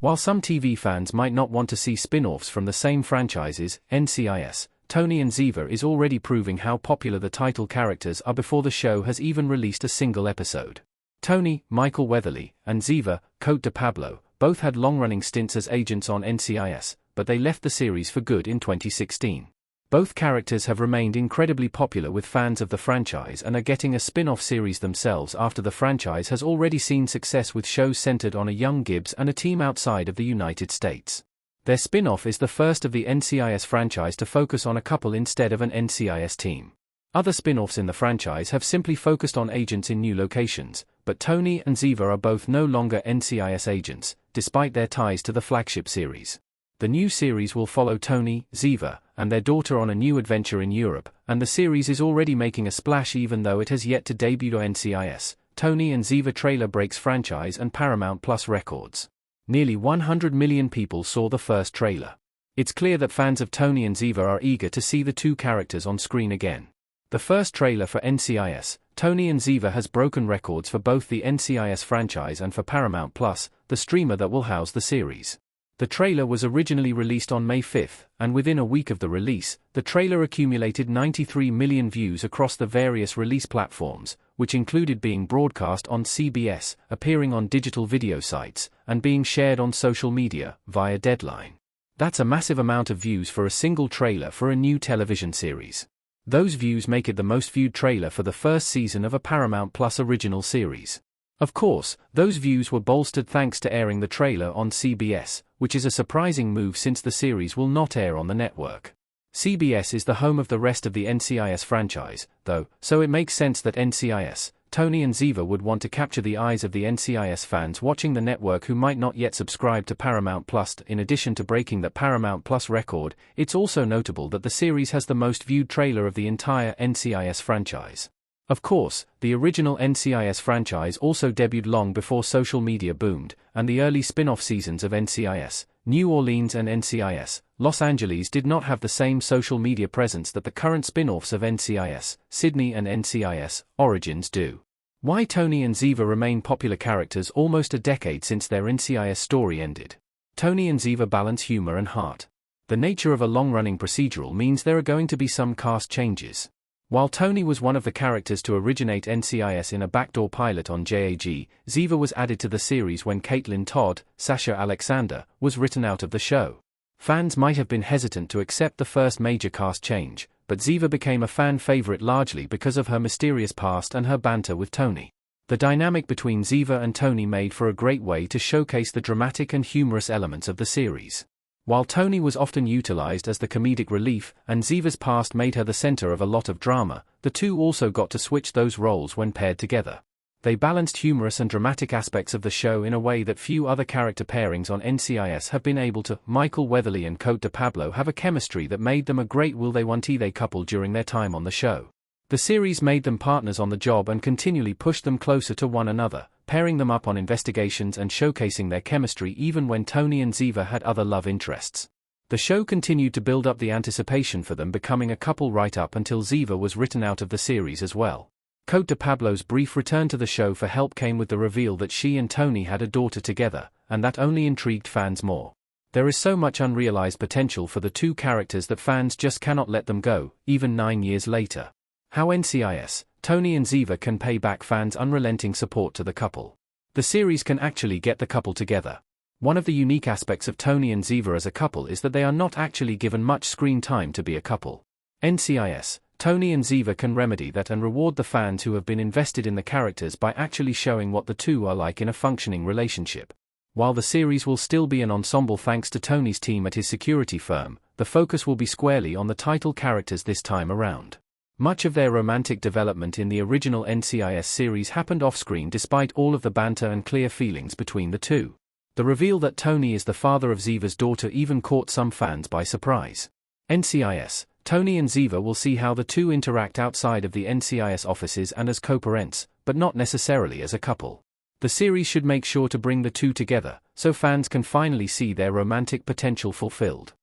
While some TV fans might not want to see spin-offs from the same franchises, NCIS, Tony and Ziva is already proving how popular the title characters are before the show has even released a single episode. Tony, Michael Weatherly, and Ziva, Cote Pablo, both had long-running stints as agents on NCIS, but they left the series for good in 2016. Both characters have remained incredibly popular with fans of the franchise and are getting a spin-off series themselves after the franchise has already seen success with shows centered on a young Gibbs and a team outside of the United States. Their spin-off is the first of the NCIS franchise to focus on a couple instead of an NCIS team. Other spin-offs in the franchise have simply focused on agents in new locations, but Tony and Ziva are both no longer NCIS agents, despite their ties to the flagship series. The new series will follow Tony, Ziva, and their daughter on a new adventure in Europe, and the series is already making a splash even though it has yet to debut on NCIS. Tony and Ziva trailer breaks franchise and Paramount Plus records. Nearly 100 million people saw the first trailer. It's clear that fans of Tony and Ziva are eager to see the two characters on screen again. The first trailer for NCIS, Tony and Ziva, has broken records for both the NCIS franchise and for Paramount Plus, the streamer that will house the series. The trailer was originally released on May 5, and within a week of the release, the trailer accumulated 93 million views across the various release platforms, which included being broadcast on CBS, appearing on digital video sites, and being shared on social media, via Deadline. That's a massive amount of views for a single trailer for a new television series. Those views make it the most viewed trailer for the first season of a Paramount Plus original series. Of course, those views were bolstered thanks to airing the trailer on CBS, which is a surprising move since the series will not air on the network. CBS is the home of the rest of the NCIS franchise, though, so it makes sense that NCIS, Tony and Ziva would want to capture the eyes of the NCIS fans watching the network who might not yet subscribe to Paramount Plus. In addition to breaking that Paramount Plus record, it's also notable that the series has the most viewed trailer of the entire NCIS franchise. Of course, the original NCIS franchise also debuted long before social media boomed, and the early spin-off seasons of NCIS, New Orleans and NCIS, Los Angeles did not have the same social media presence that the current spin-offs of NCIS, Sydney and NCIS, Origins do. Why Tony and Ziva remain popular characters almost a decade since their NCIS story ended. Tony and Ziva balance humor and heart. The nature of a long-running procedural means there are going to be some cast changes. While Tony was one of the characters to originate NCIS in a backdoor pilot on JAG, Ziva was added to the series when Caitlin Todd, Sasha Alexander, was written out of the show. Fans might have been hesitant to accept the first major cast change, but Ziva became a fan favorite largely because of her mysterious past and her banter with Tony. The dynamic between Ziva and Tony made for a great way to showcase the dramatic and humorous elements of the series. While Tony was often utilized as the comedic relief, and Ziva's past made her the center of a lot of drama, the two also got to switch those roles when paired together. They balanced humorous and dramatic aspects of the show in a way that few other character pairings on NCIS have been able to. Michael Weatherly and Cote Pablo have a chemistry that made them a great will they won't they couple during their time on the show. The series made them partners on the job and continually pushed them closer to one another, pairing them up on investigations and showcasing their chemistry even when Tony and Ziva had other love interests. The show continued to build up the anticipation for them becoming a couple right up until Ziva was written out of the series as well. Cote Pablo's brief return to the show for help came with the reveal that she and Tony had a daughter together, and that only intrigued fans more. There is so much unrealized potential for the two characters that fans just cannot let them go, even 9 years later. How NCIS, Tony and Ziva can pay back fans' unrelenting support to the couple. The series can actually get the couple together. One of the unique aspects of Tony and Ziva as a couple is that they are not actually given much screen time to be a couple. NCIS, Tony and Ziva can remedy that and reward the fans who have been invested in the characters by actually showing what the two are like in a functioning relationship. While the series will still be an ensemble thanks to Tony's team at his security firm, the focus will be squarely on the title characters this time around. Much of their romantic development in the original NCIS series happened off-screen despite all of the banter and clear feelings between the two. The reveal that Tony is the father of Ziva's daughter even caught some fans by surprise. NCIS, Tony and Ziva will see how the two interact outside of the NCIS offices and as co-parents, but not necessarily as a couple. The series should make sure to bring the two together, so fans can finally see their romantic potential fulfilled.